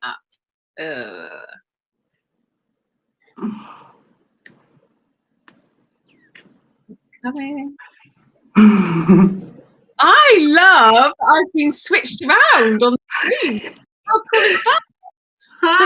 up. It's coming. I love I've been switched around on the screen. How cool is that? So,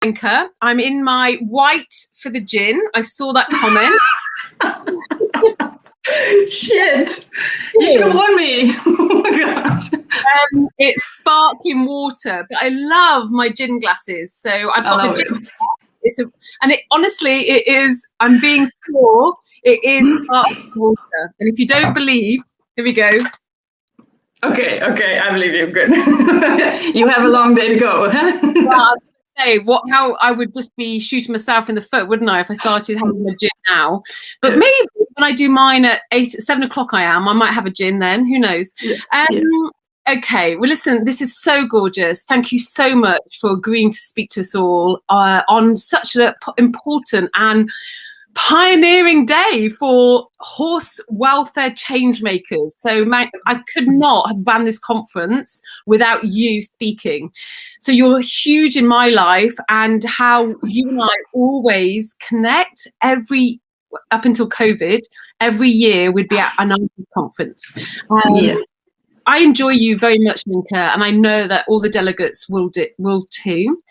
Menke, I'm in my white for the gin. I saw that comment. Shit! You should have warned me. Oh my god. It's sparkling water, but I love my gin glasses. So I've got the gin. Honestly, it is. I'm being pure. It is sparkling water, and if you don't believe, here we go. Okay, I believe you. Good. You have a long day to go. Huh? Well, say how I would just be shooting myself in the foot, wouldn't I, if I started having a gin now? But maybe when I do mine at 7 o'clock, I might have a gin then. Who knows? Okay, well, listen, this is so gorgeous. Thank you so much for agreeing to speak to us all on such an important and pioneering day for horse welfare change makers. So I could not have run this conference without you speaking. So you're huge in my life, and how you and I always connect up until COVID, every year we'd be at an conference. I enjoy you very much, Menke, and I know that all the delegates will too.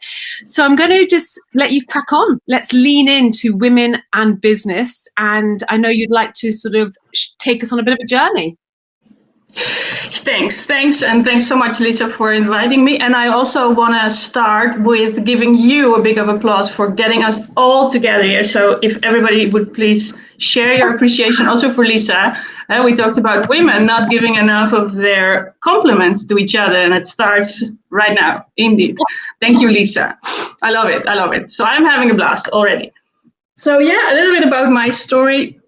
So I'm going to just let you crack on. Let's lean into women and business. And I know you'd like to sort of take us on a bit of a journey. Thanks. And thanks so much, Lisa, for inviting me. And I also want to start with giving you a big applause for getting us all together here. So if everybody would please share your appreciation also for Lisa. We talked about women not giving enough of their compliments to each other, and it starts right now, indeed. Thank you, Lisa. I love it. So I'm having a blast already. So yeah, a little bit about my story.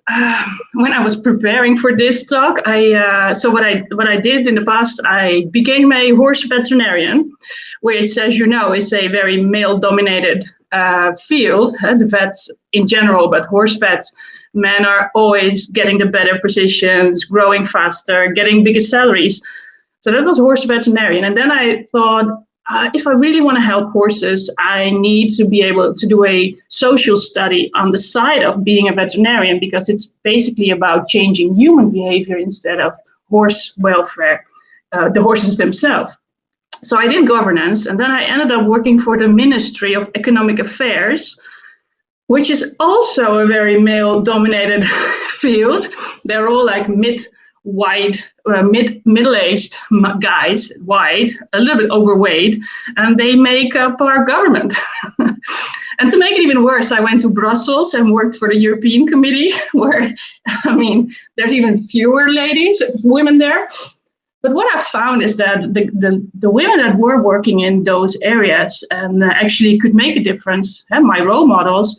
When I was preparing for this talk, what I did in the past, I became a horse veterinarian, which, as you know, is a very male-dominated field. The vets in general, but horse vets, men are always getting the better positions, growing faster, getting bigger salaries. So that was horse veterinarian, and then I thought, if I really want to help horses, I need to be able to do a social study on the side of being a veterinarian, because it's basically about changing human behavior instead of horse welfare, the horses themselves. So I did governance, and then I ended up working for the Ministry of Economic Affairs, which is also a very male-dominated field. They're all like middle-aged guys, white, a little bit overweight, and they make up our government. And to make it even worse, I went to Brussels and worked for the European Committee, where, there's even fewer women there. But what I found is that the women that were working in those areas and actually could make a difference, my role models,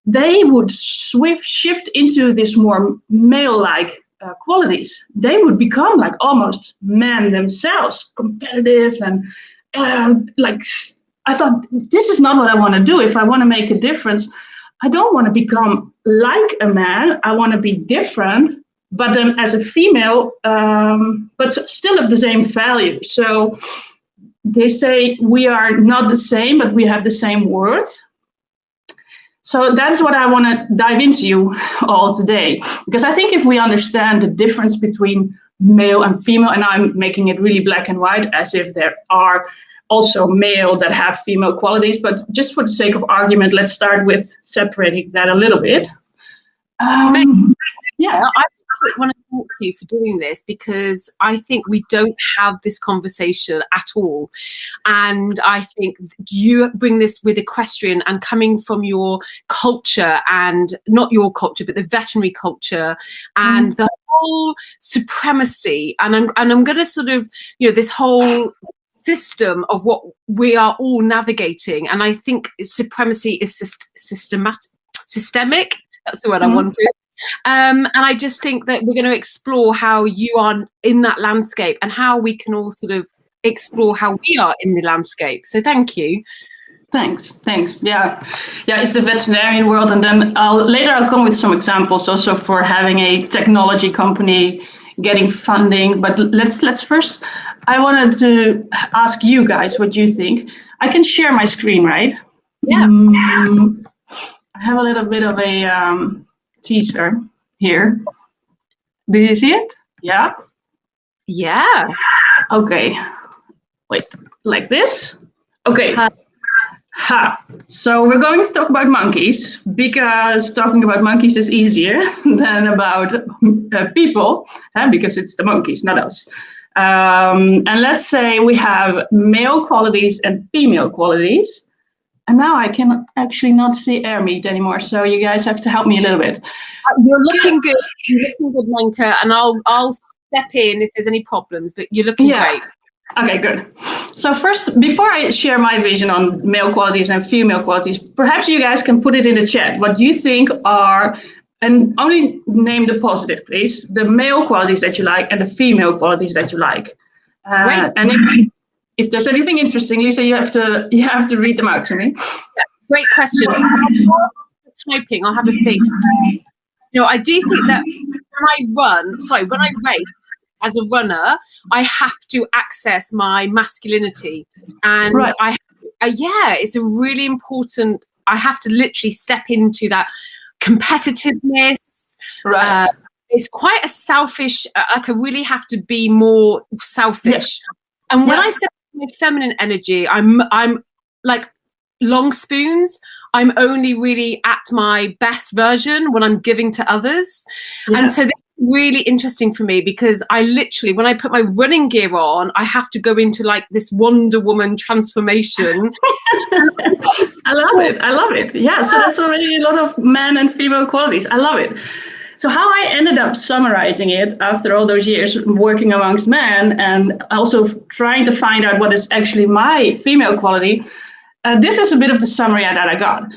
they would shift into this more male-like qualities. They would become like almost men themselves, competitive, and I thought, this is not what I want to do. If I want to make a difference, I don't want to become like a man. I want to be different, but then as a female, but still have the same value. So they say we are not the same, but we have the same worth. So that's what I want to dive into you all today, because I think if we understand the difference between male and female, and I'm making it really black and white, as if there are also male that have female qualities, but just for the sake of argument, let's start with separating that a little bit. Yeah, I want to thank you for doing this, because I think we don't have this conversation at all. And I think you bring this with equestrian, and coming from your culture, and not your culture, but the veterinary culture, and the whole supremacy. And I'm going to sort of, this whole system of what we are all navigating. And I think supremacy is systemic. That's the word I wanted. And I just think that we're going to explore how you are in that landscape, and how we can all sort of explore how we are in the landscape. So thank you. Thanks. Yeah, it's the veterinarian world, and then later I'll come with some examples also for having a technology company getting funding. But let's first, I wanted to ask you guys what you think. I can share my screen, right? Yeah. I have a little bit of a teaser here. Do you see it? Yeah. Yeah. Okay. Wait, like this? Okay. So we're going to talk about monkeys because talking about monkeys is easier than about people, because it's the monkeys, not us. And let's say we have male qualities and female qualities. And now I can actually not see air meat anymore, so you guys have to help me a little bit. You're looking good. You're looking good, Menke, and I'll step in if there's any problems, but you're looking great. Okay, good. So first, before I share my vision on male qualities and female qualities, perhaps you guys can put it in the chat what you think are, and only name the positive, please, the male qualities that you like and the female qualities that you like. Great. And if there's anything interesting, Lisa, you have to read them out to me. Yeah, great question. Typing, I'll have a think. I do think that when I race as a runner, I have to access my masculinity, and it's a really important. I have to literally step into that competitiveness. Right. It's quite a selfish. I really have to be more selfish. Yeah. And when I step into my feminine energy, I'm like long spoons. I'm only really at my best version when I'm giving to others. Yeah. And so this is really interesting for me because I literally, when I put my running gear on, I have to go into like this Wonder Woman transformation. I love it. Yeah, so that's already a lot of man and female qualities. I love it. So how I ended up summarizing it after all those years working amongst men and also trying to find out what is actually my female quality, this is a bit of the summary that I got.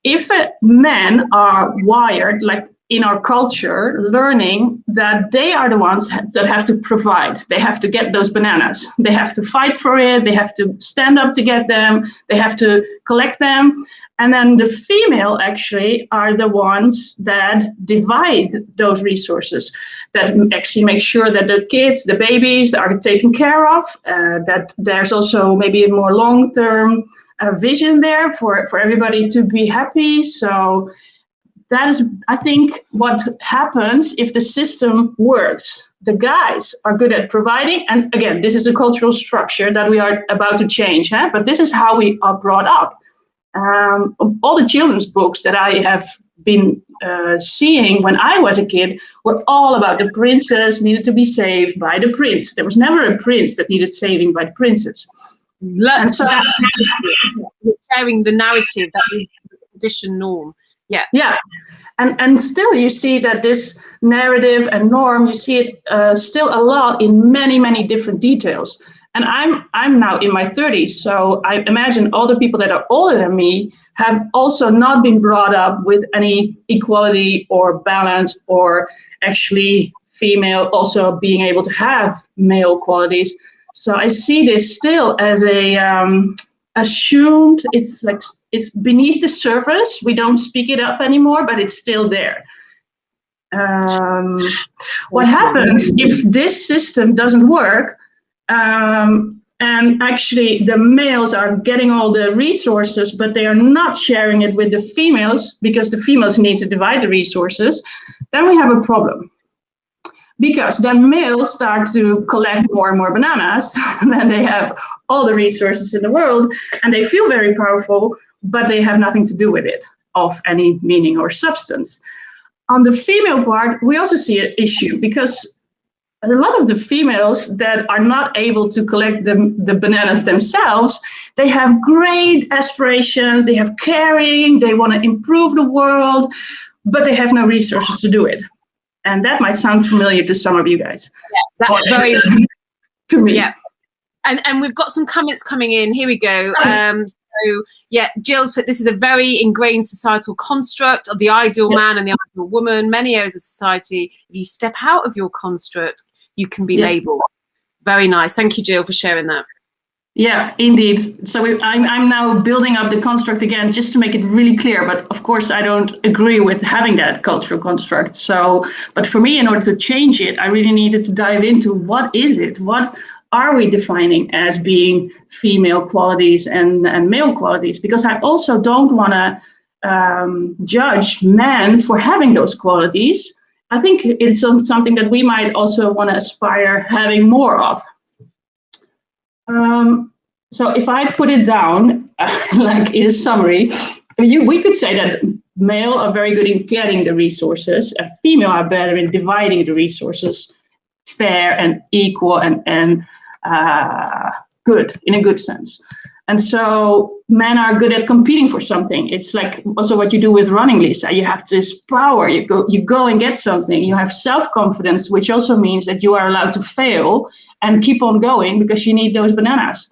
If men are wired, like in our culture, learning that they are the ones that have to provide. They have to get those bananas. They have to fight for it. They have to stand up to get them. They have to collect them. And then the female actually are the ones that divide those resources, that actually make sure that the kids, the babies are taken care of, that there's also maybe a more long-term vision there for everybody to be happy. So that is, I think, what happens if the system works. The guys are good at providing. And again, this is a cultural structure that we are about to change, but this is how we are brought up. All the children's books that I have been seeing when I was a kid were all about the princess needed to be saved by the prince. There was never a prince that needed saving by the princess. And so you're sharing the narrative that is the tradition norm. Yeah. And still you see that this narrative and norm, you see it still a lot in many, many different details. And I'm now in my 30s, so I imagine all the people that are older than me have also not been brought up with any equality or balance, or actually female also being able to have male qualities. So I see this still as a assumed, it's like it's beneath the surface. We don't speak it up anymore, but it's still there. What happens if this system doesn't work? And actually the males are getting all the resources, but they are not sharing it with the females because the females need to divide the resources, then we have a problem. Because then males start to collect more and more bananas, and then they have all the resources in the world, and they feel very powerful, but they have nothing to do with it of any meaning or substance. On the female part, we also see an issue because a lot of the females that are not able to collect the bananas themselves, they have great aspirations, they have caring, they want to improve the world, but they have no resources to do it. And that might sound familiar to some of you guys. Yeah, that's very to me. Yeah. And we've got some comments coming in. Here we go. So yeah, Jill's put, this is a very ingrained societal construct of the ideal man and the ideal woman. Many areas of society, if you step out of your construct, you can be labeled. Very nice. Thank you, Jill, for sharing that. Yeah, indeed. So I'm now building up the construct again, just to make it really clear. But of course, I don't agree with having that cultural construct. So, but for me, in order to change it, I really needed to dive into what is it? What are we defining as being female qualities and male qualities? Because I also don't want to judge men for having those qualities. I think it's something that we might also want to aspire having more of. So if I put it down, like in a summary, we could say that male are very good in getting the resources, and female are better in dividing the resources, fair and equal and good, in a good sense. And so men are good at competing for something. It's like also what you do with running, Lisa. You have this power. You go and get something. You have self-confidence, which also means that you are allowed to fail and keep on going because you need those bananas.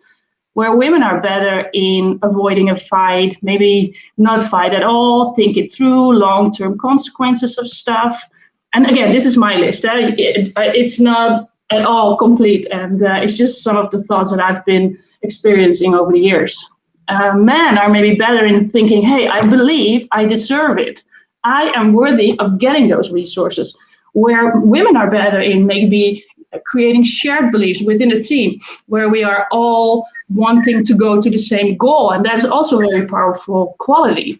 Where women are better in avoiding a fight, maybe not fight at all, think it through, long-term consequences of stuff. And again, this is my list. It's not at all complete, and it's just some of the thoughts that I've been experiencing over the years. Men are maybe better in thinking, hey, I believe I deserve it. I am worthy of getting those resources. Where women are better in maybe creating shared beliefs within a team, where we are all wanting to go to the same goal. And that's also a very powerful quality.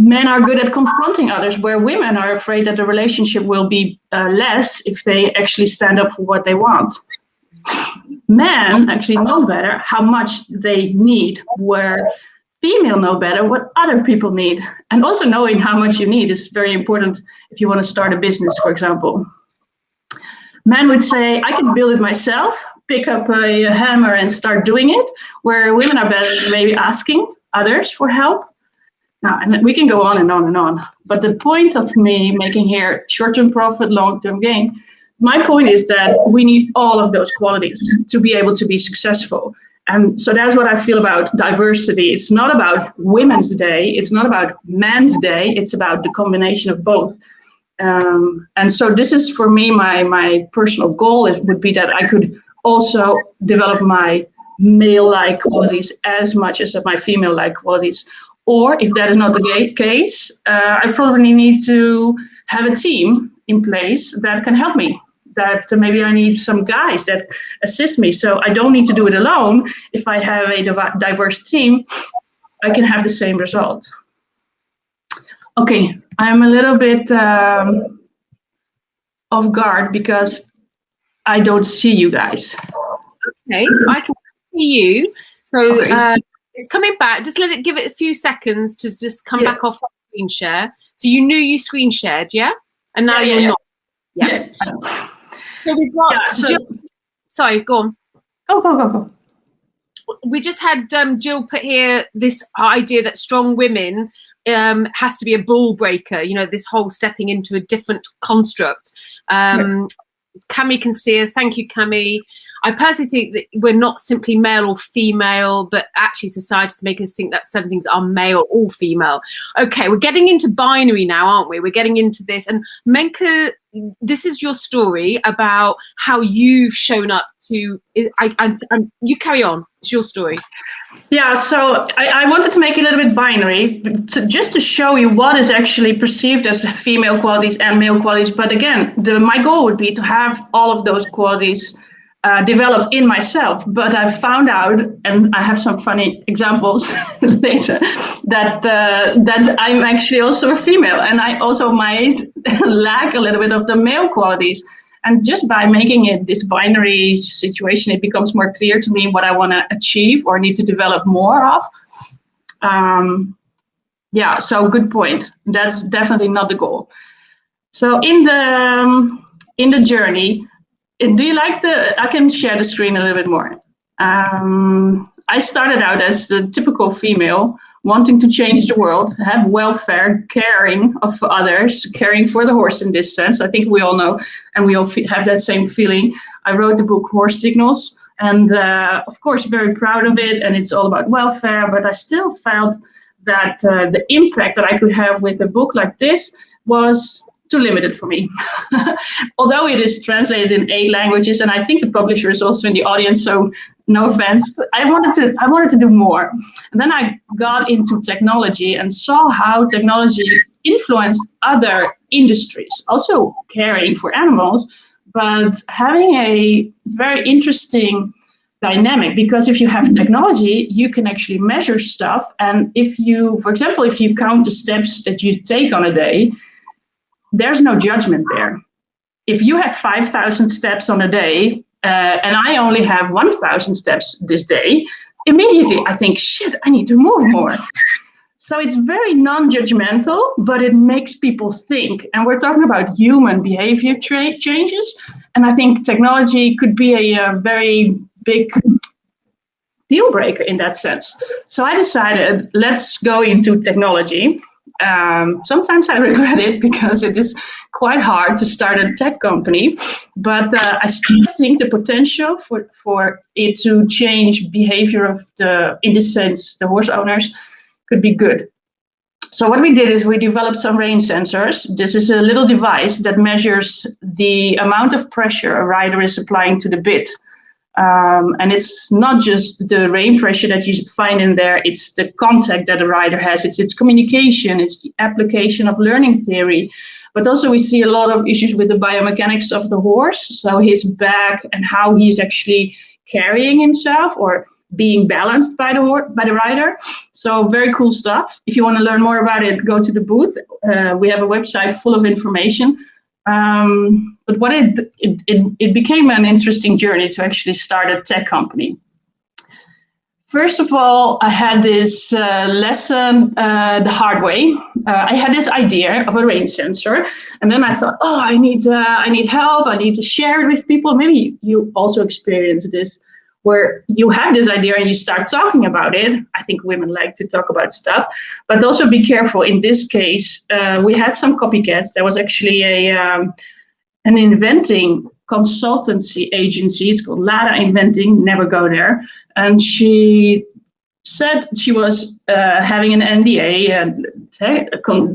Men are good at confronting others, where women are afraid that the relationship will be less if they actually stand up for what they want. Men actually know better how much they need, where female know better what other people need. And also knowing how much you need is very important if you want to start a business, for example. Men would say, I can build it myself, pick up a hammer and start doing it, where women are better at maybe asking others for help. Now, and we can go on and on and on. But the point of me making here short-term profit, long-term gain, my point is that we need all of those qualities to be able to be successful. And so that's what I feel about diversity. It's not about Women's Day. It's not about Men's Day. It's about the combination of both. And so this is, for me, my personal goal would be that I could also develop my male-like qualities as much as my female-like qualities. Or if that is not the case, I probably need to have a team in place that can help me. That maybe I need some guys that assist me. So I don't need to do it alone. If I have a diverse team, I can have the same result. Okay, I'm a little bit off guard because I don't see you guys. Okay, I can see you. So okay. It's coming back. Just give it a few seconds to just come back off screen share. So you knew you screen shared, yeah? And now you're not. Yeah. So we've got Jill. Sorry, go on. Go. We just had Jill put here this idea that strong women has to be a ball breaker. You know, this whole stepping into a different construct. Cami can see us. Thank you, Cami. I personally think that we're not simply male or female, but actually society's making us think that certain things are male or female. Okay, we're getting into binary now, aren't we? We're getting into this. And Menke, this is your story about how you've shown up to, you carry on. It's your story. Yeah, so I wanted to make it a little bit binary, just to show you what is actually perceived as female qualities and male qualities. But again, my goal would be to have all of those qualities developed in myself. But I found out, and I have some funny examples later, that I'm actually also a female, and I also might lack a little bit of the male qualities. And just by making it this binary situation, it becomes more clear to me what I want to achieve or need to develop more of. Yeah, so good point. That's definitely not the goal. So in the journey, do you like I can share the screen a little bit more. I started out as the typical female, wanting to change the world, have welfare, caring of others, caring for the horse in this sense. I think we all know, and we all have that same feeling. I wrote the book Horse Signals, and of course, very proud of it, and it's all about welfare, but I still felt that the impact that I could have with a book like this was too limited for me. Although it is translated in 8 languages, and I think the publisher is also in the audience, so no offense. I wanted to do more. And then I got into technology and saw how technology influenced other industries, also caring for animals, but having a very interesting dynamic, because if you have technology, you can actually measure stuff. And if you, for example, if you count the steps that you take on a day, there's no judgment there. If you have 5,000 steps on a day, and I only have 1,000 steps this day, immediately I think, shit, I need to move more. So it's very non-judgmental, but it makes people think. And we're talking about human behavior changes. And I think technology could be a very big deal breaker in that sense. So I decided, let's go into technology. Sometimes I regret it because it is quite hard to start a tech company, but I still think the potential for it to change behavior of in this sense, the horse owners could be good. So what we did is we developed some rein sensors. This is a little device that measures the amount of pressure a rider is applying to the bit. And it's not just the rein pressure that you find in there, it's the contact that a rider has, it's communication, it's the application of learning theory. But also we see a lot of issues with the biomechanics of the horse, so his back and how he's actually carrying himself or being balanced by the rider. So very cool stuff. If you want to learn more about it, go to the booth. We have a website full of information. But what it became an interesting journey to actually start a tech company. First of all, I had this lesson the hard way. I had this idea of a rein sensor, and then I thought, oh, I need help. I need to share it with people. Maybe you also experience this, where you have this idea and you start talking about it. I think women like to talk about stuff, but also be careful. In this case, we had some copycats. There was actually an inventing consultancy agency. It's called Lada Inventing, never go there. And she said she was having an NDA and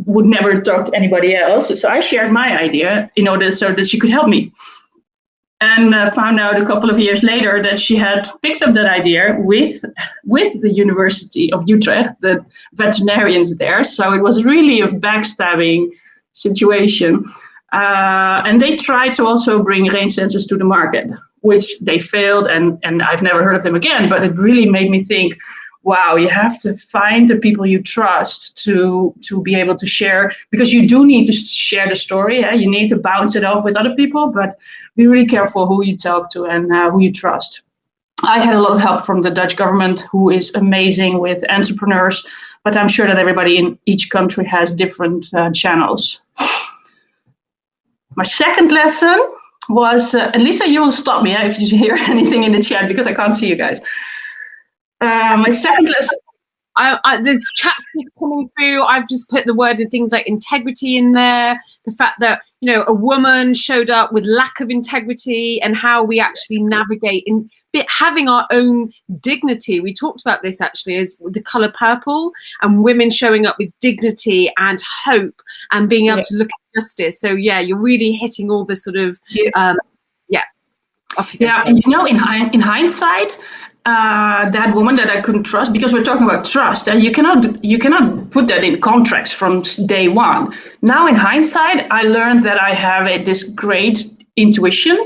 would never talk to anybody else. So I shared my idea in order so that she could help me. And found out a couple of years later that she had picked up that idea with the University of Utrecht, the veterinarians there. So it was really a backstabbing situation. And they tried to also bring rein sensors to the market, which they failed, and I've never heard of them again. But it really made me think, wow, you have to find the people you trust to be able to share, because you do need to share the story. You need to bounce it off with other people, but be really careful who you talk to and who you trust. I had a lot of help from the Dutch government, who is amazing with entrepreneurs, but I'm sure that everybody in each country has different channels. My second lesson was, and Lisa, you will stop me if you hear anything in the chat, because I can't see you guys. My second lesson. There's chats coming through. I've just put the word in things like integrity in there. The fact that, a woman showed up with lack of integrity, and how we actually navigate in having our own dignity. We talked about this actually as the color purple, and women showing up with dignity and hope and being able to look at justice. So yeah, you're really hitting all the sort of and in hindsight, that woman that I couldn't trust, because we're talking about trust, and you cannot put that in contracts from day one. Now in hindsight, I learned that I have this great intuition,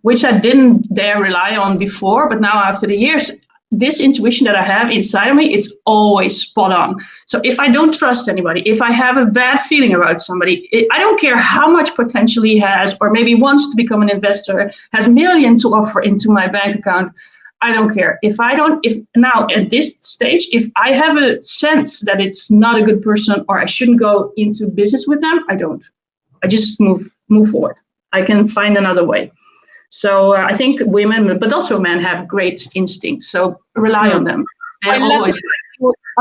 which I didn't dare rely on before, but now after the years, this intuition that I have inside of me, it's always spot on. So if I don't trust anybody, if I have a bad feeling about somebody, I don't care how much potential he has, or maybe wants to become an investor, has millions to offer into my bank account, I don't care. If now at this stage, if I have a sense that it's not a good person, or I shouldn't go into business with them, I don't. I just move forward. I can find another way. So I think women, but also men, have great instincts. So rely on them. I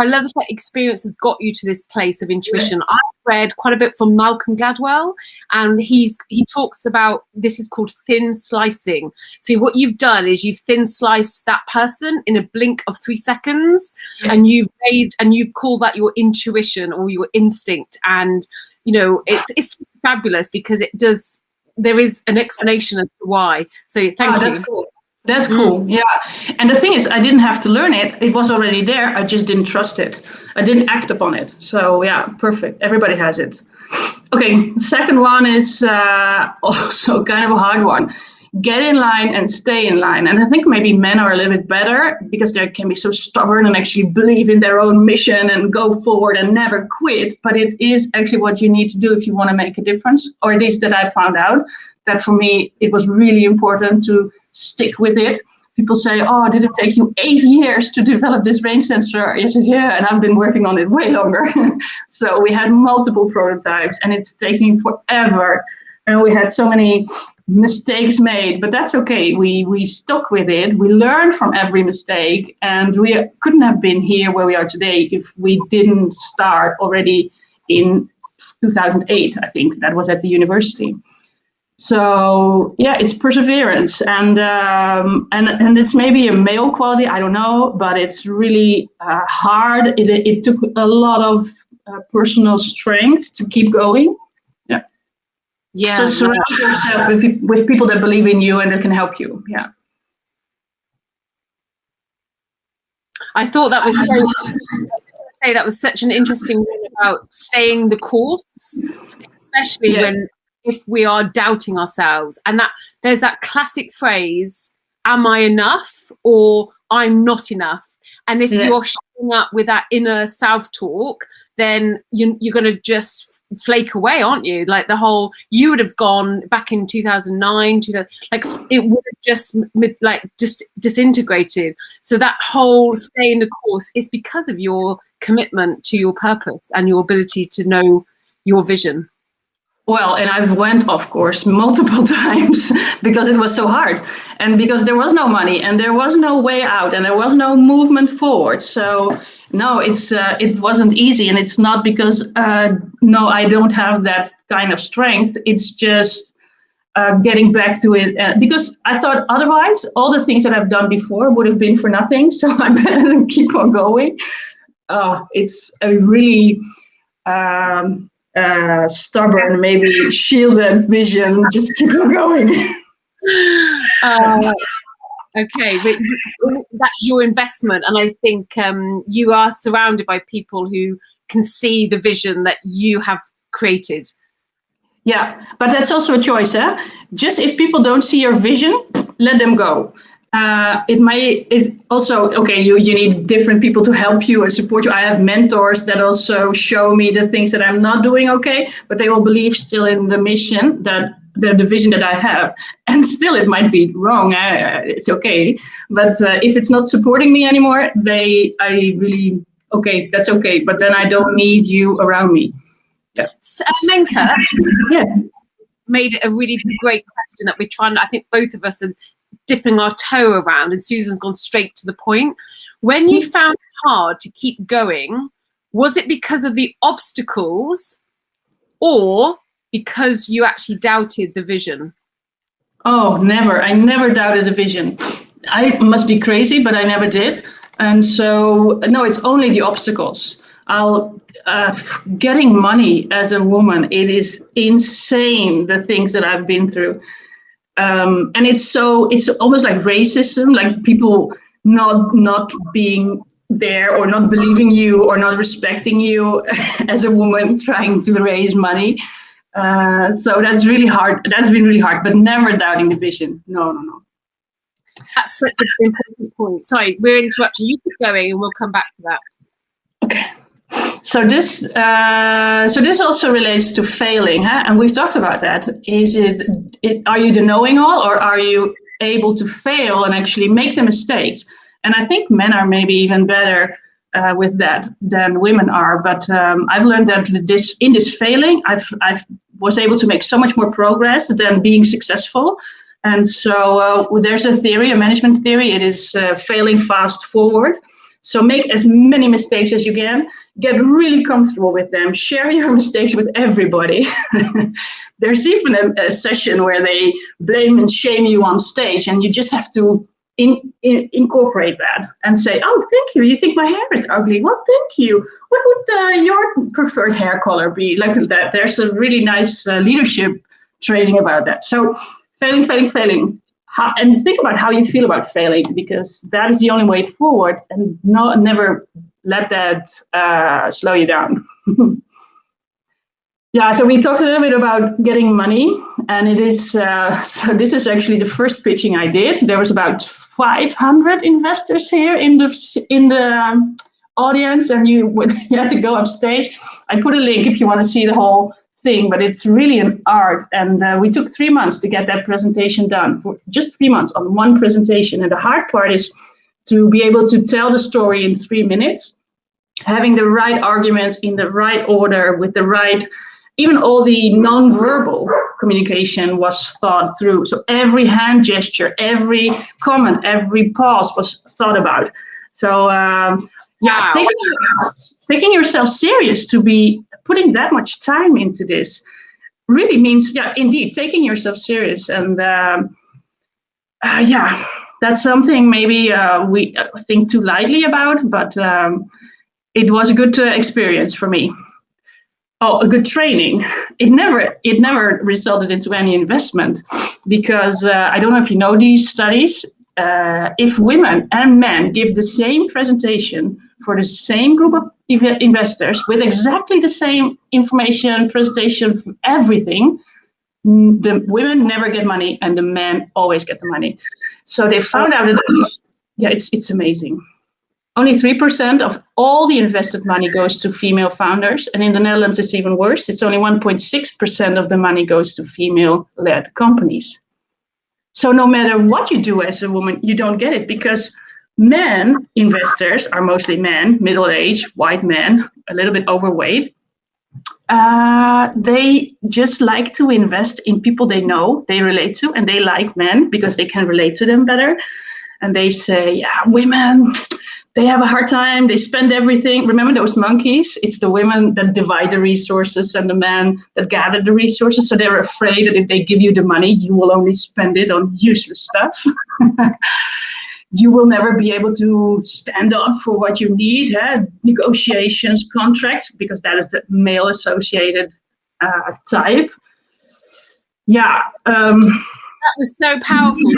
love that experience has got you to this place of intuition. I've read quite a bit from Malcolm Gladwell, and he talks about, this is called thin slicing. So what you've done is you've thin sliced that person in a blink of 3 seconds, and you've called that your intuition or your instinct. And it's fabulous because there is an explanation as to why. So thank you. That's cool. That's cool. Yeah. And the thing is, I didn't have to learn it. It was already there. I just didn't trust it. I didn't act upon it. So yeah, perfect. Everybody has it. Okay. The second one is also kind of a hard one. Get in line and stay in line. And I think maybe men are a little bit better because they can be so stubborn and actually believe in their own mission and go forward and never quit. But it is actually what you need to do if you want to make a difference, or at least that I found out. That for me, it was really important to stick with it. People say, oh, did it take you 8 years to develop this range sensor? I said, yeah, and I've been working on it way longer. So we had multiple prototypes and it's taking forever. And we had so many mistakes made, but that's okay. We stuck with it. We learned from every mistake, and we couldn't have been here where we are today if we didn't start already in 2008. I think that was at the university. So yeah, it's perseverance, and it's maybe a male quality. I don't know, but it's really hard. It took a lot of personal strength to keep going. Yeah. Yeah. So surround yourself with people that believe in you and that can help you. Yeah. I thought that was that was such an interesting one about staying the course, especially if we are doubting ourselves. And that there's that classic phrase, am I enough or I'm not enough? And if you're showing up with that inner self-talk, then you're going to just flake away, aren't you? Like you would have gone back in 2009, like it would have just disintegrated. So that whole stay in the course is because of your commitment to your purpose and your ability to know your vision. Well, and I've went off course multiple times because it was so hard, and because there was no money and there was no way out and there was no movement forward. So no, it wasn't easy, and it's not because no, I don't have that kind of strength. It's just getting back to it because I thought otherwise all the things that I've done before would have been for nothing. So I better keep on going. It's a really stubborn, maybe shielded vision. Just keep on going. Okay, but that's your investment, and I think you are surrounded by people who can see the vision that you have created. Yeah, but that's also a choice, eh? Just if people don't see your vision, let them go. It also, okay, you need different people to help you and support you. I have mentors that also show me the things that I'm not doing okay, but they will believe still in the mission, that the vision that I have. And still it might be wrong, it's okay. But if it's not supporting me anymore, okay, that's okay. But then I don't need you around me. Yeah. So, Menke made a really great question that we're trying, I think both of us are dipping our toe around, and Susan's gone straight to the point. When you found it hard to keep going, was it because of the obstacles or because you actually doubted the vision? Oh, never. I never doubted the vision. I must be crazy, but I never did. And so, no, it's only the obstacles. Getting money as a woman, it is insane, the things that I've been through. And it's almost like racism, like people not being there or not believing you or not respecting you as a woman trying to raise money. So that's really hard. That's been really hard, but never doubting the vision. No. That's such an important point. Sorry, we're interrupting. You keep going and we'll come back to that. Okay. So this also relates to failing, huh? And we've talked about that. Are you the know-it-all, or are you able to fail and actually make the mistakes? And I think men are maybe even better with that than women are. But I've learned that in this failing, I was able to make so much more progress than being successful. And so there's a management theory. It is failing fast forward. So make as many mistakes as you can, get really comfortable with them, share your mistakes with everybody. There's even a session where they blame and shame you on stage, and you just have to incorporate that and say, oh, thank you. You think my hair is ugly? Well, thank you. What would your preferred hair color be? Like that. There's a really nice leadership training about that. So failing. And think about how you feel about failing, because that is the only way forward, and never let that slow you down. Yeah, so we talked a little bit about getting money, and it is so this is actually the first pitching I did. There was about 500 investors here in the audience, and you had to go upstage. I put a link if you want to see the whole thing, but it's really an art, and we took 3 months to get that presentation done, for just 3 months on one presentation. And the hard part is to be able to tell the story in 3 minutes, having the right arguments in the right order, with the right, even all the non-verbal communication was thought through. So every hand gesture, every comment, every pause was thought about. So yeah, taking yourself serious to be putting that much time into this really means, yeah, indeed, taking yourself serious. And yeah, that's something maybe we think too lightly about, but it was a good experience for me. Oh, a good training. It never resulted into any investment, because I don't know if you know these studies. If women and men give the same presentation for the same group of investors with exactly the same information, presentation, everything, the women never get money and the men always get the money. So they found out that, yeah, it's amazing. Only 3% of all the invested money goes to female founders, and in the Netherlands it's even worse. It's only 1.6% of the money goes to female-led companies. So no matter what you do as a woman, you don't get it, because men investors are mostly men, middle-aged, white men, a little bit overweight. They just like to invest in people they know, they relate to, and they like men because they can relate to them better. And they say, yeah, women, they have a hard time, they spend everything. Remember those monkeys? It's the women that divide the resources and the men that gather the resources. So they're afraid that if they give you the money, you will only spend it on useless stuff. You will never be able to stand up for what you need, negotiations, contracts, because that is the male-associated type. Yeah. That was so powerful.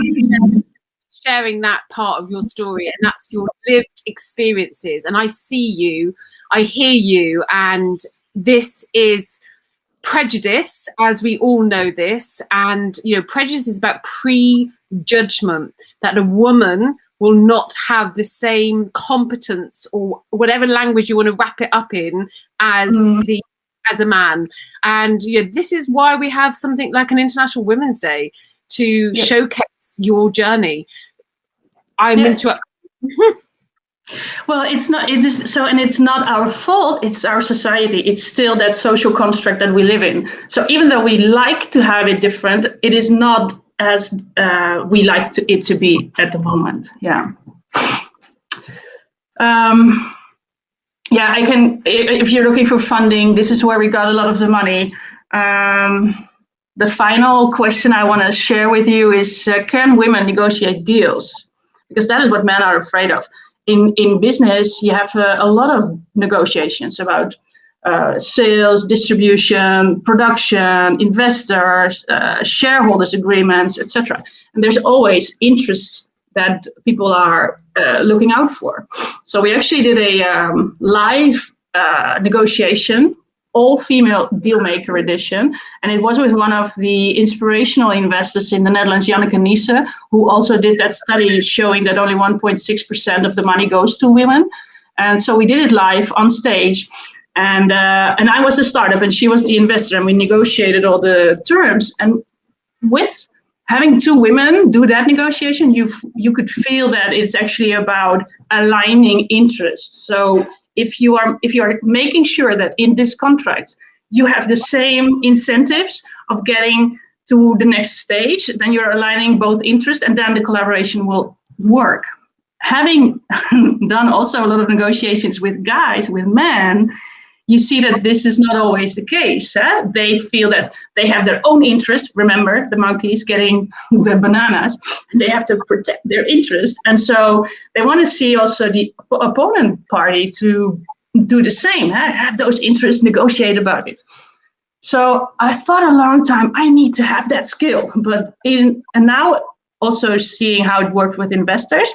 Sharing that part of your story, and that's your lived experiences. And I see you, I hear you, and this is prejudice, as we all know this. And prejudice is about prejudgment, that a woman will not have the same competence, or whatever language you want to wrap it up in, as a man. And this is why we have something like an International Women's Day, to showcase your journey. I'm interrupting. Well, it's not. It is so, and it's not our fault. It's our society. It's still that social construct that we live in. So even though we like to have it different, it is not as we like it to be at the moment. Yeah. Yeah, I can. If you're looking for funding, this is where we got a lot of the money. The final question I want to share with you is: can women negotiate deals? Because that is what men are afraid of. In business, you have a lot of negotiations about sales, distribution, production, investors, shareholders agreements, etc. And there's always interests that people are looking out for. So we actually did a live negotiation, all-female dealmaker edition, and it was with one of the inspirational investors in the Netherlands, Janneke Niese, who also did that study showing that only 1.6% of the money goes to women. And so we did it live on stage, and I was the startup and she was the investor, and we negotiated all the terms. And with having two women do that negotiation, you could feel that it's actually about aligning interests. So if you are making sure that in this contract you have the same incentives of getting to the next stage, then you're aligning both interests, and then the collaboration will work. Having done also a lot of negotiations with guys, with men, you see that this is not always the case. They feel that they have their own interest. Remember, the monkeys getting the bananas, and they have to protect their interest. And so they want to see also the opponent party to do the same, have those interests, negotiate about it. So I thought a long time, I need to have that skill. And now also seeing how it worked with investors,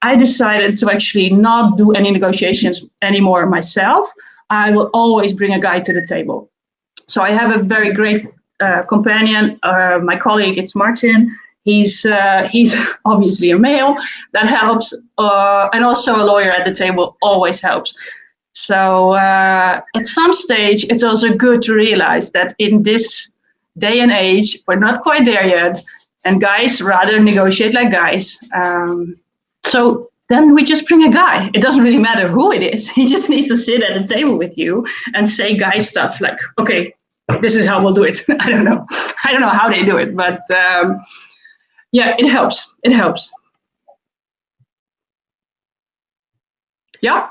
I decided to actually not do any negotiations anymore myself. I will always bring a guy to the table. So I have a very great companion, my colleague, it's Martin. He's obviously a male, that helps. And also a lawyer at the table always helps. So at some stage, it's also good to realize that in this day and age, we're not quite there yet, and guys rather negotiate like guys. So then we just bring a guy. It doesn't really matter who it is. He just needs to sit at the table with you and say guy stuff like, okay, this is how we'll do it. I don't know how they do it, but yeah, it helps. It helps. Yeah.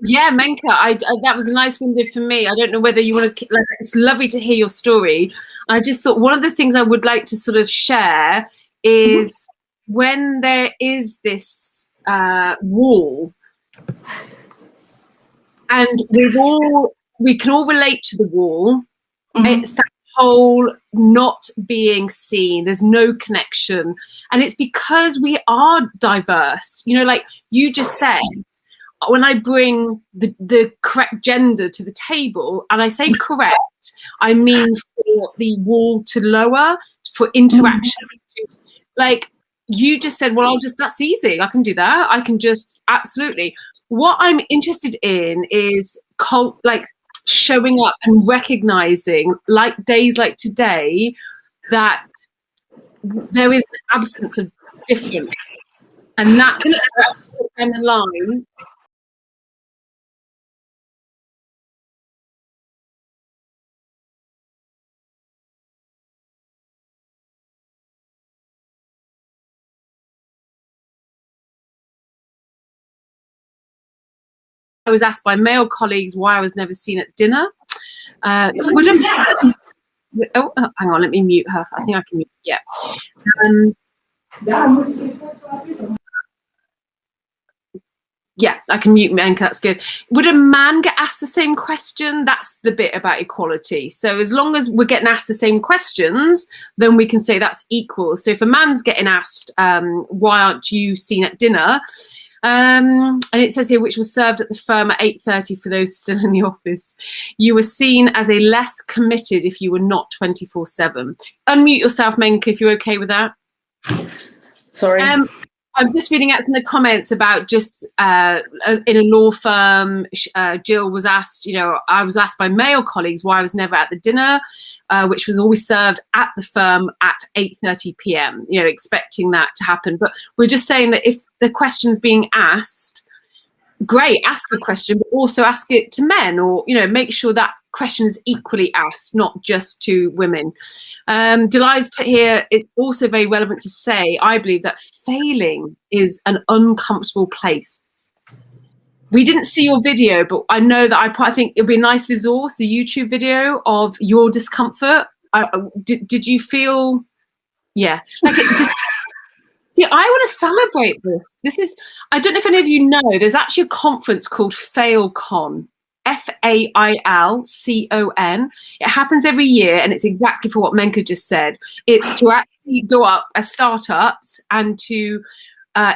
Yeah, Menke, that was a nice window for me. I don't know whether you want to, like, it's lovely to hear your story. I just thought one of the things I would like to sort of share is when there is this wall, and we can all relate to the wall. It's that whole not being seen, there's no connection. And it's because we are diverse. You know, like you just said, when I bring the correct gender to the table, and I say correct, I mean for the wall to lower, for interaction. Like you just said, well, that's easy. I can do that. I can just, absolutely. What I'm interested in is like showing up and recognizing, like days like today, that there is an absence of difference. And that's the line. I was asked by male colleagues why I was never seen at dinner. Hang on, let me mute her. I think I can mute. Yeah. Yeah, I can mute Menke. That's good. Would a man get asked the same question? That's the bit about equality. So as long as we're getting asked the same questions, then we can say that's equal. So if a man's getting asked, why aren't you seen at dinner? And it says here, which was served at the firm at 8:30 for those still in the office. You were seen as a less committed if you were not 24/7. Unmute yourself, Menke, if you're okay with that. Sorry. I'm just reading out some of the comments about just in a law firm. Jill was asked, I was asked by male colleagues why I was never at the dinner, which was always served at the firm at 8:30 p.m., expecting that to happen. But we're just saying that if the question's being asked, great, ask the question, but also ask it to men, or, make sure that question is equally asked, not just to women. Delilah's put here, it's also very relevant to say, I believe, that failing is an uncomfortable place. We didn't see your video, but I know that I think it'd be a nice resource, the YouTube video of your discomfort. Did you feel, yeah, like it just, see, I want to celebrate this. This is, I don't know if any of you know, there's actually a conference called FailCon. FailCon. It happens every year, and it's exactly for what Menke just said. It's to actually go up as startups and to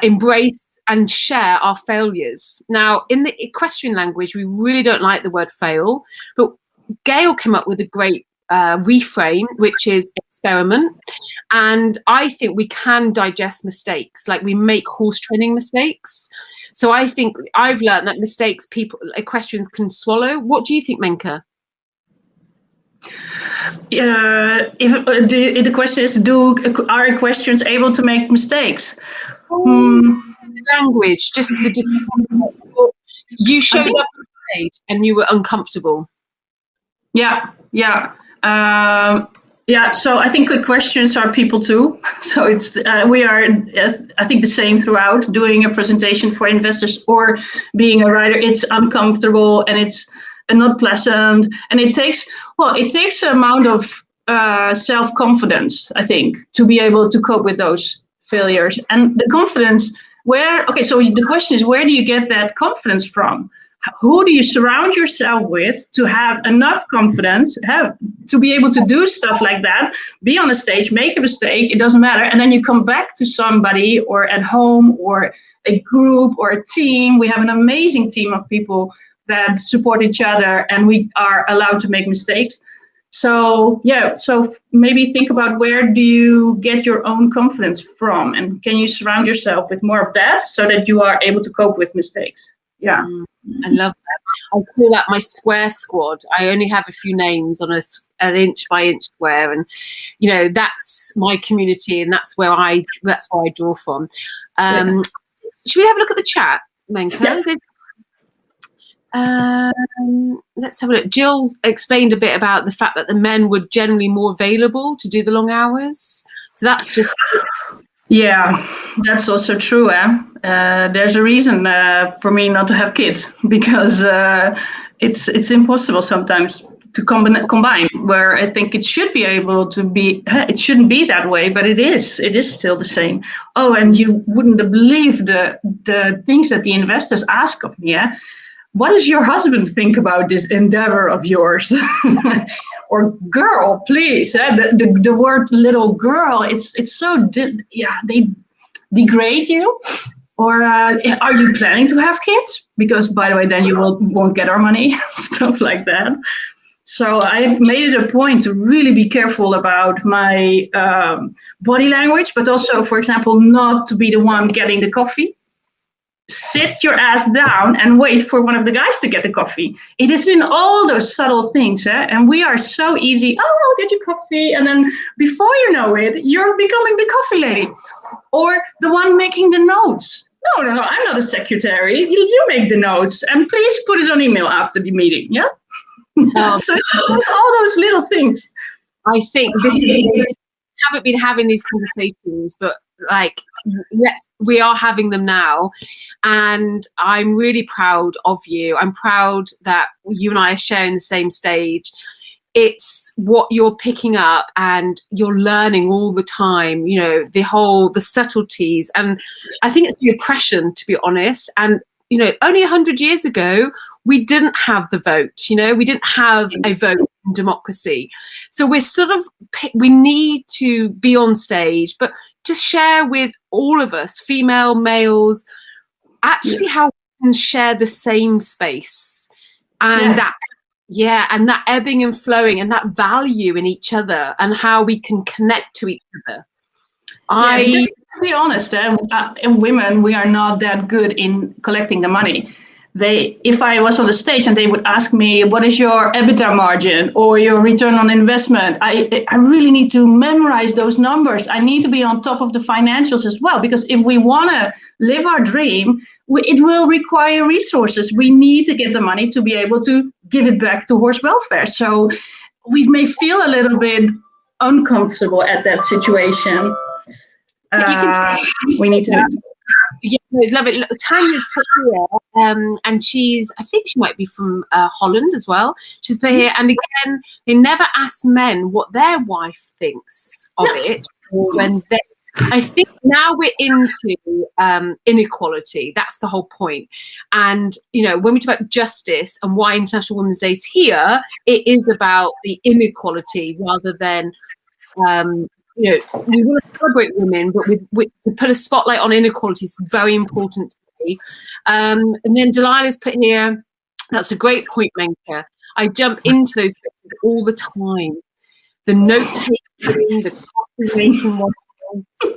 embrace and share our failures. Now, in the equestrian language, we really don't like the word fail, but Gail came up with a great reframe, which is experiment. And I think we can digest mistakes, like we make horse training mistakes. So I think I've learned that mistakes equestrians can swallow. What do you think, Menke? If the question is, are equestrians able to make mistakes? The language, just the discomfort. You showed up on stage and you were uncomfortable. Yeah. So I think equestrians are people too. So it's we are, I think, the same throughout. Doing a presentation for investors or being a writer, it's uncomfortable, and it's and not pleasant. And it takes an amount of self-confidence, I think, to be able to cope with those failures. And the confidence, so the question is, where do you get that confidence from? Who do you surround yourself with to have enough confidence to be able to do stuff like that, be on a stage, make a mistake, it doesn't matter, and then you come back to somebody or at home or a group or a team. We have an amazing team of people that support each other, and we are allowed to make mistakes. So maybe think about, where do you get your own confidence from, and can you surround yourself with more of that so that you are able to cope with mistakes? Yeah. I love that. I call that my square squad. I only have a few names on an inch by inch square, and that's my community, and that's where I draw from. Should we have a look at the chat, Menke? Yeah. Let's have a look. Jill's explained a bit about the fact that the men were generally more available to do the long hours. So that's just... Yeah, that's also true. There's a reason for me not to have kids, because it's impossible sometimes to combine, where I think it should be able to be, it shouldn't be that way, but it is still the same. Oh, and you wouldn't believe the things that the investors ask of me. What does your husband think about this endeavor of yours? Or girl, please. The word little girl, it's so, they degrade you. Or are you planning to have kids? Because, by the way, then you won't get our money, stuff like that. So I've made it a point to really be careful about my body language, but also, for example, not to be the one getting the coffee. Sit your ass down and wait for one of the guys to get the coffee. It is in all those subtle things, and we are so easy. Oh, I'll get you coffee, and then before you know it, you're becoming the coffee lady, or the one making the notes. No, I'm not a secretary. You make the notes, and please put it on email after the meeting. Yeah. So it's all those little things. I think we haven't been having these conversations, but we are having them now, and I'm really proud of you. I'm proud that you and I are sharing the same stage. It's what you're picking up, and you're learning all the time, the subtleties, and I think it's the oppression, to be honest. And only 100 years ago, we didn't have the vote. We didn't have a vote in democracy. So we need to be on stage, but to share with all of us, female, males, actually how we can share the same space, and and that ebbing and flowing, and that value in each other, and how we can connect to each other. To be honest, in women, we are not that good in collecting the money. If I was on the stage and they would ask me, what is your EBITDA margin or your return on investment? I really need to memorize those numbers. I need to be on top of the financials as well, because if we want to live our dream, it will require resources. We need to get the money to be able to give it back to horse welfare. So we may feel a little bit uncomfortable at that situation. We need to do it. Yeah, I love it. Look, Tanya's put here, and I think she might be from Holland as well. She's put here, and again, they never ask men what their wife thinks of it, or when they. I think now we're into inequality. That's the whole point. And when we talk about justice and why International Women's Day is here, it is about the inequality rather than. We want to celebrate women, but to put a spotlight on inequality is very important to me. And then Delilah's put here, that's a great point, Menke. I jump into those places all the time. The note-taking, the coffee-making,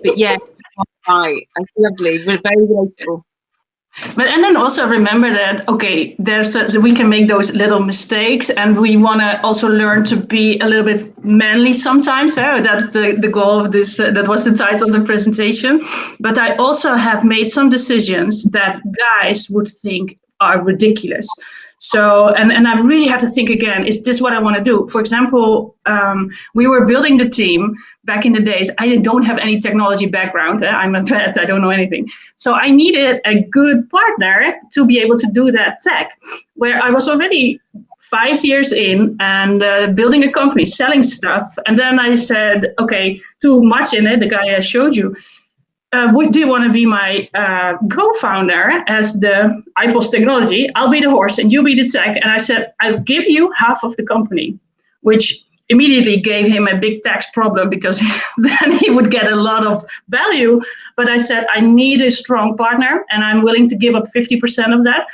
but yeah, right. That's lovely. We're very relatable. And then also remember that, we can make those little mistakes, and we want to also learn to be a little bit manly sometimes. That's the goal of this. That was the title of the presentation. But I also have made some decisions that guys would think are ridiculous. So, and I really had to think again, is this what I want to do? For example, we were building the team back in the days. I don't have any technology background. I'm a vet, I don't know anything. So I needed a good partner to be able to do that tech, where I was already 5 years in and building a company, selling stuff. And then I said, okay, too much in it, the guy I showed you. Do you want to be my co-founder as the IPOS Technology? I'll be the horse and you be the tech. And I said, I'll give you half of the company, which immediately gave him a big tax problem because then he would get a lot of value. But I said, I need a strong partner and I'm willing to give up 50% of that.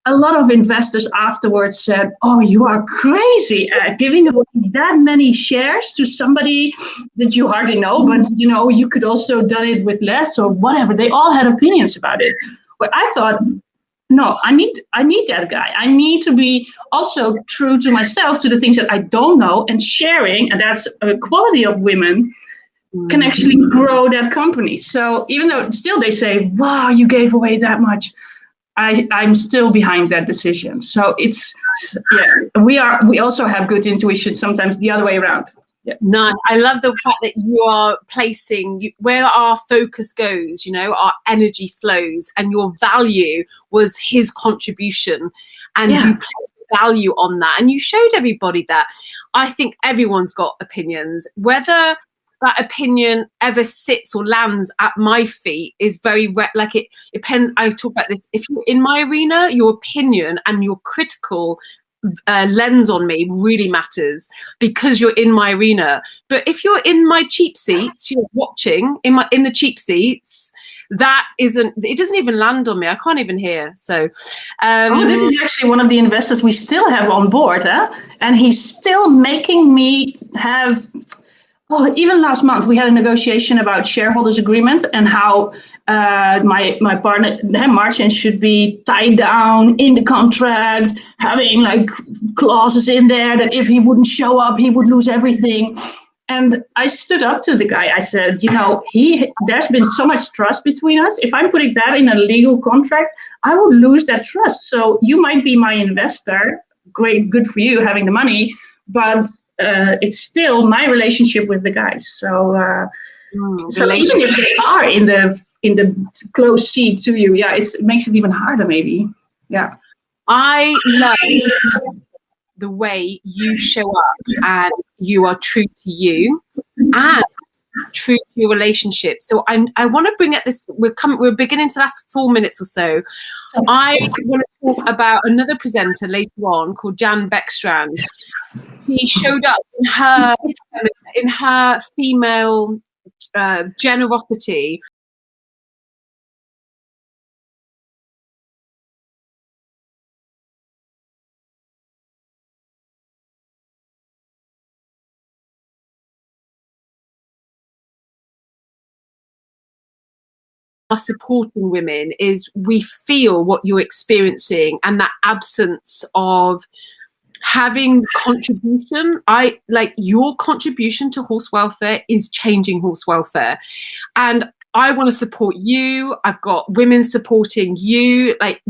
A lot of investors afterwards said, oh, you are crazy giving away that many shares to somebody that you hardly know, but you could also done it with less or whatever. They all had opinions about it. But I thought, no, I need that guy. I need to be also true to myself, to the things that I don't know, and sharing, and that's a quality of women, can actually grow that company. So even though still they say, wow, you gave away that much, I'm still behind that decision. So we also have good intuition, sometimes the other way around. Yeah. No, I love the fact that you are placing where our focus goes, our energy flows, and your value was his contribution, and you placed value on that, and you showed everybody that. I think everyone's got opinions. Whether that opinion ever sits or lands at my feet is very it depends. I talk about this. If you're in my arena, your opinion and your critical lens on me really matters because you're in my arena. But if you're in my cheap seats, you're watching in the cheap seats, it doesn't even land on me. I can't even hear. So this is actually one of the investors we still have on board, and he's still making me have. Well, even last month we had a negotiation about shareholders agreement and how my partner Martin should be tied down in the contract, having like clauses in there that if he wouldn't show up, he would lose everything. And I stood up to the guy. I said, there's been so much trust between us. If I'm putting that in a legal contract, I would lose that trust. So you might be my investor. Great, good for you having the money, but it's still my relationship with the guys. So even if they are in the close seat to you, it makes it even harder, maybe. Yeah. I love the way you show up and you are true to you and true to your relationship. So I want to bring at this. We're beginning to last 4 minutes or so. I want to talk about another presenter later on called Jan Beckstrand. She showed up in her female generosity. Are supporting women is we feel what you're experiencing, and that absence of having contribution. I like your contribution to horse welfare is changing horse welfare, and I want to support you. I've got women supporting you. Like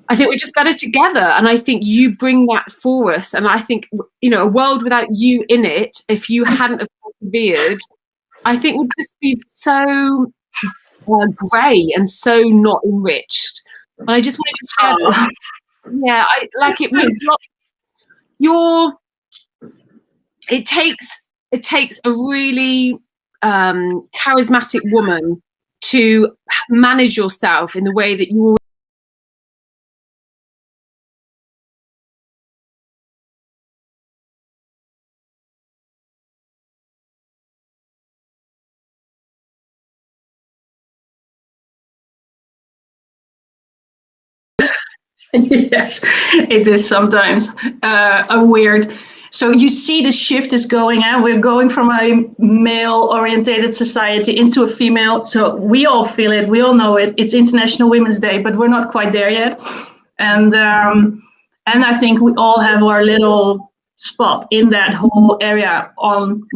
I think we're just better together, and I think you bring that for us. And I think a world without you in it, if you hadn't have persevered, I think would just be so grey and so not enriched. And I just wanted to share that. Yeah, I like it. Means it takes a really charismatic woman to manage yourself in the way that you. Yes, it is sometimes a weird. So you see the shift is going on. We're going from a male-orientated society into a female. So we all feel it. We all know it. It's International Women's Day, but we're not quite there yet. And I think we all have our little spot in that whole area on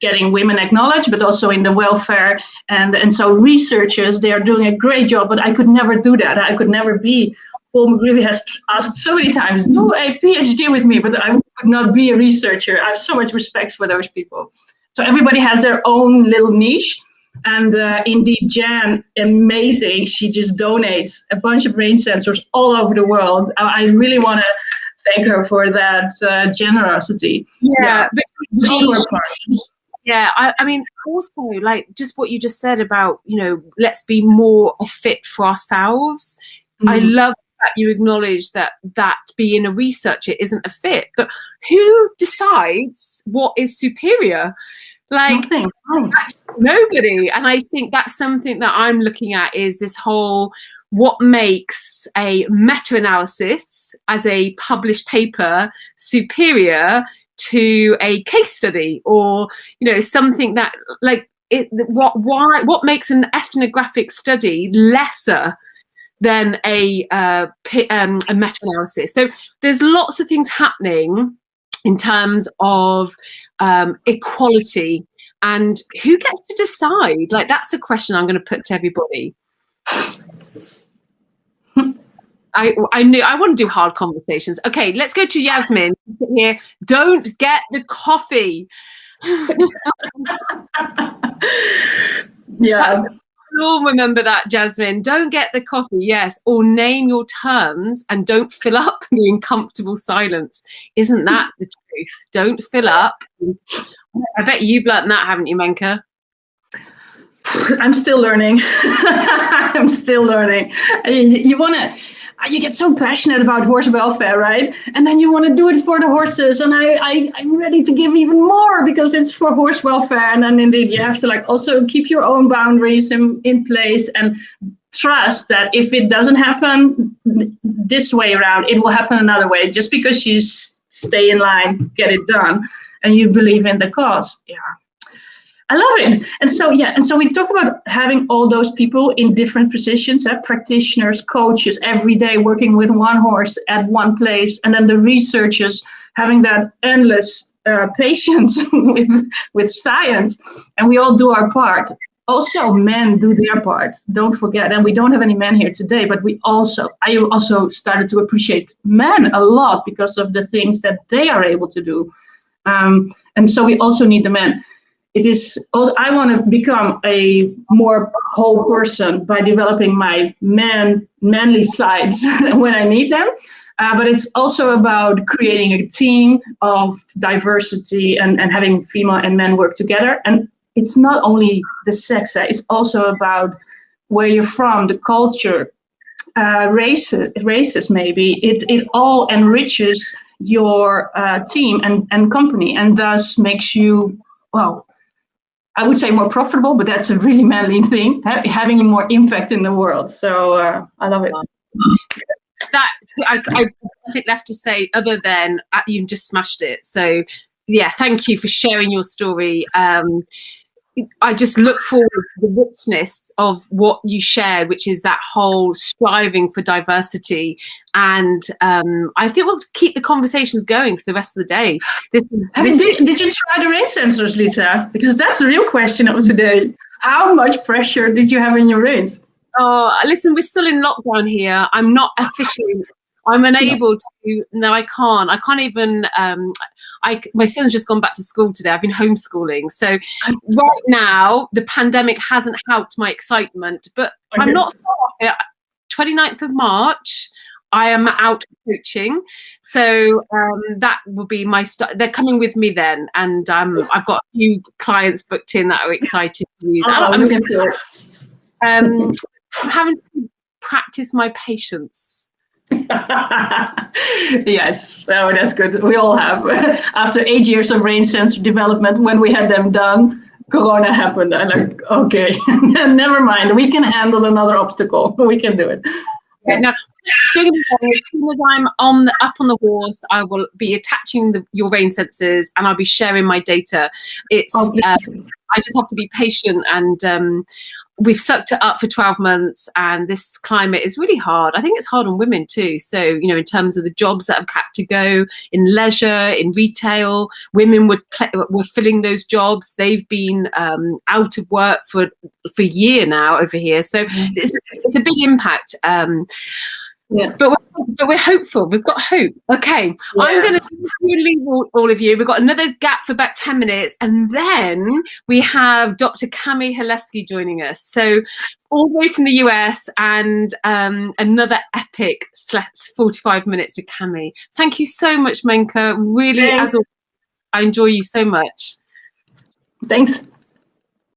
getting women acknowledged, but also in the welfare. And so researchers, they are doing a great job, but I could never do that. I could never be. Paul McGreevy has asked so many times, do a PhD with me, but I could not be a researcher. I have so much respect for those people. So everybody has their own little niche. And indeed, Jan, amazing. She just donates a bunch of brain sensors all over the world. I really want thank her for that generosity. Yeah, but yeah, I mean, also, like, just what you just said about, let's be more a fit for ourselves. I love that you acknowledge that being a researcher isn't a fit, but who decides what is superior? Like, nobody. And I think that's something that I'm looking at, is this whole, what makes a meta-analysis as a published paper superior to a case study, or something that, like, what makes an ethnographic study lesser than a meta-analysis? So there's lots of things happening in terms of equality, and who gets to decide? Like, that's a question I'm going to put to everybody. I knew I want to do hard conversations. Okay, let's go to Yasmin here. Don't get the coffee. Yeah. We'll remember that, Jasmine. Don't get the coffee, yes, or name your terms and don't fill up the uncomfortable silence. Isn't that the truth? Don't fill up. I bet you've learned that, haven't you, Menke? I'm still learning. I'm still learning. You get so passionate about horse welfare, right? And then you want to do it for the horses. And I'm ready to give even more because it's for horse welfare. And then indeed, you have to also keep your own boundaries in place and trust that if it doesn't happen this way around, it will happen another way. Just because you stay in line, get it done, and you believe in the cause. Yeah. I love it. And so we talked about having all those people in different positions, practitioners, coaches, every day working with one horse at one place, and then the researchers having that endless patience with science, and we all do our part. Also, men do their part. Don't forget, and we don't have any men here today, but I also started to appreciate men a lot because of the things that they are able to do, and so we also need the men. It is also, I want to become a more whole person by developing my manly sides when I need them. But it's also about creating a team of diversity and having female and men work together. And it's not only the sex, it's also about where you're from, the culture, races maybe. It all enriches your team and company, and thus makes you, well, I would say more profitable, but that's a really manly thing, having more impact in the world. So I love it. That I nothing left to say other than you just smashed it. So yeah, thank you for sharing your story. I just look forward to the richness of what you shared, which is that whole striving for diversity. And I think we'll keep the conversations going for the rest of the day. Did you try the rain sensors, Lisa? Because that's the real question of today. How much pressure did you have in your reins? Oh, listen, we're still in lockdown here. I'm not officially. I'm unable to. No, I can't. I can't even. My son's just gone back to school today. I've been homeschooling. So right now, the pandemic hasn't helped my excitement, but okay. I'm not far off it. 29th of March, I am out coaching. So that will be my start. They're coming with me then. And I've got a few clients booked in that are excited to use it. I'm looking forward. I'm having to practice my patience. Yes, oh, that's good. We all have. After 8 years of rain sensor development, when we had them done, Corona happened. I'm like, okay, never mind. We can handle another obstacle. We can do it. Yeah, no, still gonna be, as soon as I'm up on the horse, I will be attaching your rain sensors and I'll be sharing my data. It's I just have to be patient, and we've sucked it up for 12 months, and this climate is really hard. I think it's hard on women too. So, in terms of the jobs that have had to go in leisure, in retail, women were filling those jobs. They've been out of work for a year now over here. So it's a big impact. Yeah. But we're hopeful. We've got hope. Okay, yeah. I'm going to leave all of you. We've got another gap for about 10 minutes, and then we have Dr. Cami Haleski joining us. So all the way from the US, and another epic 45 minutes with Cami. Thank you so much, Menke. Really, as always, I enjoy you so much. Thanks.